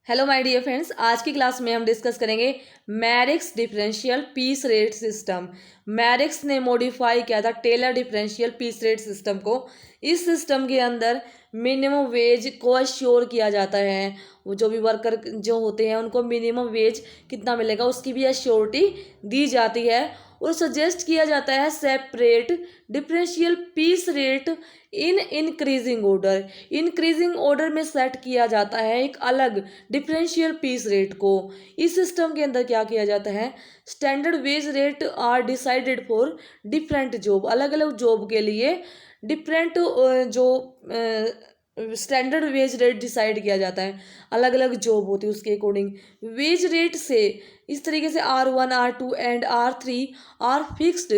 Hello my dear friends, आज की class में हम डिस्कस करेंगे Merrick's differential piece rate system. Merrick's ने मॉडिफाई किया था Taylor differential piece rate system को। इस सिस्टम के अंदर मिनिमम वेज को अश्योर किया जाता है। वो जो भी वर्कर जो होते हैं उनको मिनिमम वेज कितना मिलेगा उसकी भी अश्योरिटी दी जाती है। और सजेस्ट किया जाता है separate differential piece rate in increasing order. Increasing order में सेट किया जाता है एक अलग डिफरेंशियल पीस रेट को। इस सिस्टम के अंदर क्या किया जाता है, standard wage rate are decided for different job. अलग अलग जॉब के लिए डिफरेंट जो स्टैंडर्ड वेज रेट डिसाइड किया जाता है। अलग अलग जॉब होती है उसके अकॉर्डिंग वेज रेट से इस तरीके से R1 R2 and R3 are fixed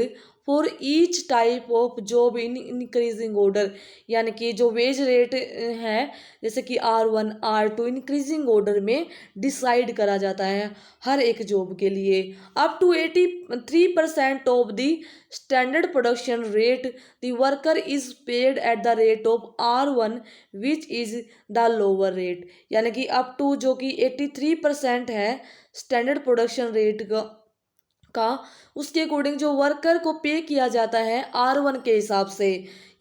for each type of job in increasing order. यानी कि जो वेज रेट है जैसे कि R1 R2 इंक्रीजिंग ऑर्डर में डिसाइड करा जाता है हर एक जॉब के लिए। Up to 83% of the standard production rate the worker is paid at the rate of R1 which is the lower rate. यानी कि अप टू जो कि 83% है स्टैंडर्ड प्रोडक्शन रेट का उसके अकॉर्डिंग जो वर्कर को पे किया जाता है R1 के हिसाब से।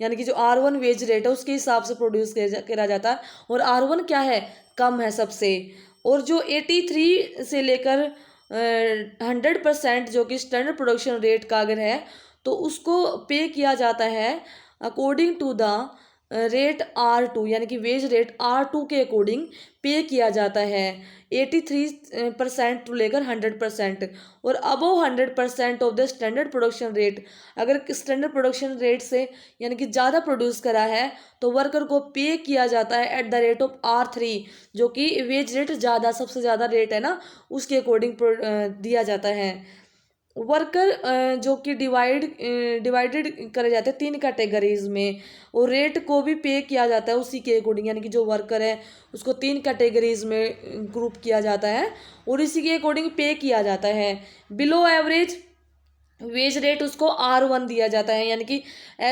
यानी कि जो R1 वेज रेट है उसके हिसाब से प्रोड्यूस करा जाता है और R1 क्या है, कम है सबसे। और जो 83 से लेकर 100% जो कि स्टैंडर्ड प्रोडक्शन रेट का अगर है तो उसको पे किया जाता है according to the rate R2। यानी कि वेज रेट R2 के अकॉर्डिंग पे किया जाता है 83% टू लेकर 100%। और above 100% of the standard production rate, अगर स्टैंडर्ड प्रोडक्शन रेट से यानी कि ज़्यादा प्रोड्यूस करा है तो वर्कर को पे किया जाता है eight the rate of R3, जो कि वेज रेट ज़्यादा सबसे ज़्यादा रेट है ना उसके अकॉर्डिंग दिया जाता है। वर्कर जो कि डिवाइडेड करे जाते हैं 3 कैटेगरीज में और रेट को भी पे किया जाता है उसी के अकॉर्डिंग। यानी कि जो वर्कर है उसको 3 कैटेगरीज में ग्रुप किया जाता है और इसी के अकॉर्डिंग पे किया जाता है। बिलो एवरेज वेज रेट उसको R1 दिया जाता है। यानी कि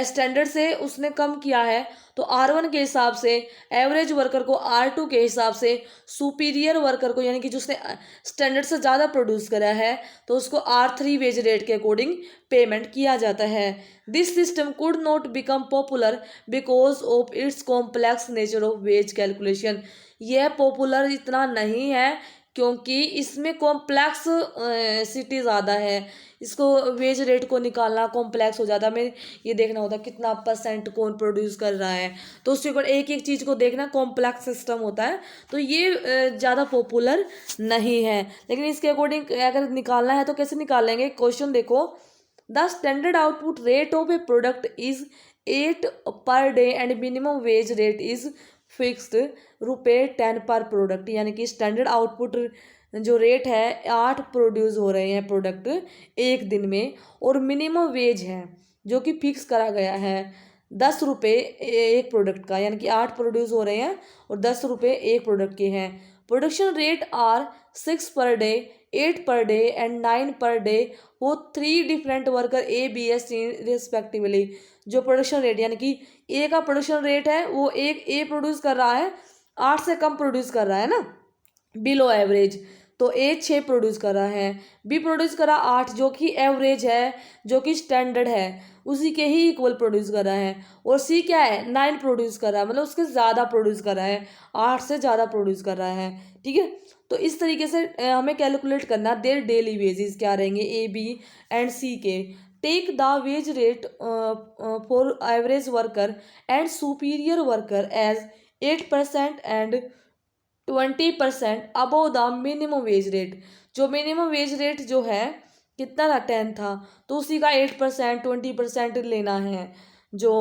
स्टैंडर्ड से उसने कम किया है तो R1 के हिसाब से, एवरेज वर्कर को R2 के हिसाब से, सुपीरियर वर्कर को यानी कि जिसने स्टैंडर्ड से ज़्यादा प्रोड्यूस करा है तो उसको R3 वेज रेट के अकॉर्डिंग पेमेंट किया जाता है। This system could not become popular because of its complex nature of ways calculation. यह पॉपुलर इतना नहीं है क्योंकि इसमें कॉम्प्लेक्स सिटी ज़्यादा है। इसको वेज रेट को निकालना कॉम्प्लेक्स हो जाता है। हमें ये देखना होता है कितना परसेंट कौन प्रोड्यूस कर रहा है तो उसके ऊपर एक एक चीज़ को देखना कॉम्प्लेक्स सिस्टम होता है। तो ये ज़्यादा पॉपुलर नहीं है। लेकिन इसके अकॉर्डिंग अगर निकालना है तो कैसे निकालेंगे, क्वेश्चन देखो। The standard output rate of A product is 8 per day and minimum wage rate is fixed ₹10 पर प्रोडक्ट। यानी कि स्टैंडर्ड आउटपुट जो रेट है 8 प्रोड्यूस हो रहे हैं प्रोडक्ट एक दिन में और मिनिमम वेज है जो कि फिक्स करा गया है ₹10 एक प्रोडक्ट का। यानी कि 8 प्रोड्यूस हो रहे हैं और ₹10 एक प्रोडक्ट के हैं। Production rate are 6 per day, 8 per day and 9 per day वो 3 different worker A B S respectively. जो प्रोडक्शन रेट यानी कि ए का प्रोडक्शन रेट है वो एक ए प्रोड्यूस कर रहा है 8 से कम प्रोड्यूस कर रहा है ना, बिलो एवरेज। तो ए 6 प्रोड्यूस कर रहा है, बी प्रोड्यूस करा 8 जो कि एवरेज है जो कि स्टैंडर्ड है उसी के ही इक्वल प्रोड्यूस कर रहा है। और सी क्या है, 9 प्रोड्यूस कर रहा है, मतलब उसके ज़्यादा प्रोड्यूस कर रहा है, 8 से ज़्यादा प्रोड्यूस कर रहा है। ठीक है, तो इस तरीके से हमें कैलकुलेट करना देयर डेली वेजेस क्या रहेंगे ए बी एंड सी के। Take the wage rate for average worker and superior worker as 8% and 20% above the minimum wage rate. जो मिनिमम वेज रेट जो है कितना था, 10 था, तो उसी का 8% 20% लेना है जो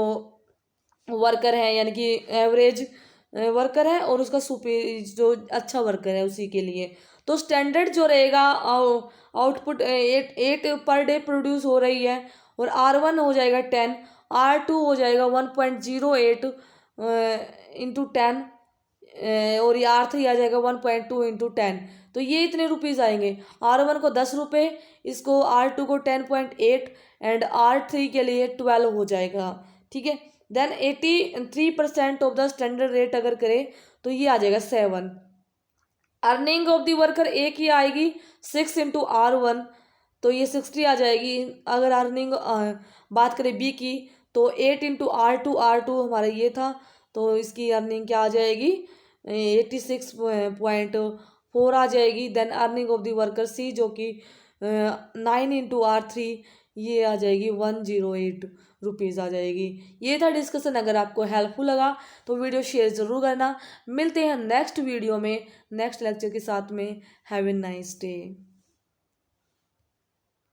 वर्कर है यानी कि एवरेज वर्कर है और उसका जो अच्छा वर्कर है उसी के लिए। तो स्टैंडर्ड जो रहेगा आउटपुट 8 पर डे प्रोड्यूस हो रही है और R1 हो जाएगा 10, R2 हो जाएगा 1.08 इंटू 10 और ये R3 आ जाएगा 1.2 इंटू 10। तो ये इतने रुपीज़ आएंगे। R1 को ₹10, इसको R2 को 10.8 एंड R3 के लिए 12 हो जाएगा। ठीक है, then 83% of the standard rate अगर करें तो ये आ जाएगा 7। Earning of the worker A की आएगी 6 × R1, तो ये 60 आ जाएगी। अगर अर्निंग बात करें बी की तो 8 × R2, R2 हमारा ये था, तो इसकी अर्निंग क्या आ जाएगी 86.4 आ जाएगी। Then earning of the worker C जो कि 9 × R3, ये आ जाएगी 108 रुपीज़ आ जाएगी। ये था डिस्कशन। अगर आपको हेल्पफुल लगा तो वीडियो शेयर ज़रूर करना। मिलते हैं नेक्स्ट वीडियो में नेक्स्ट लेक्चर के साथ में। Have a nice day.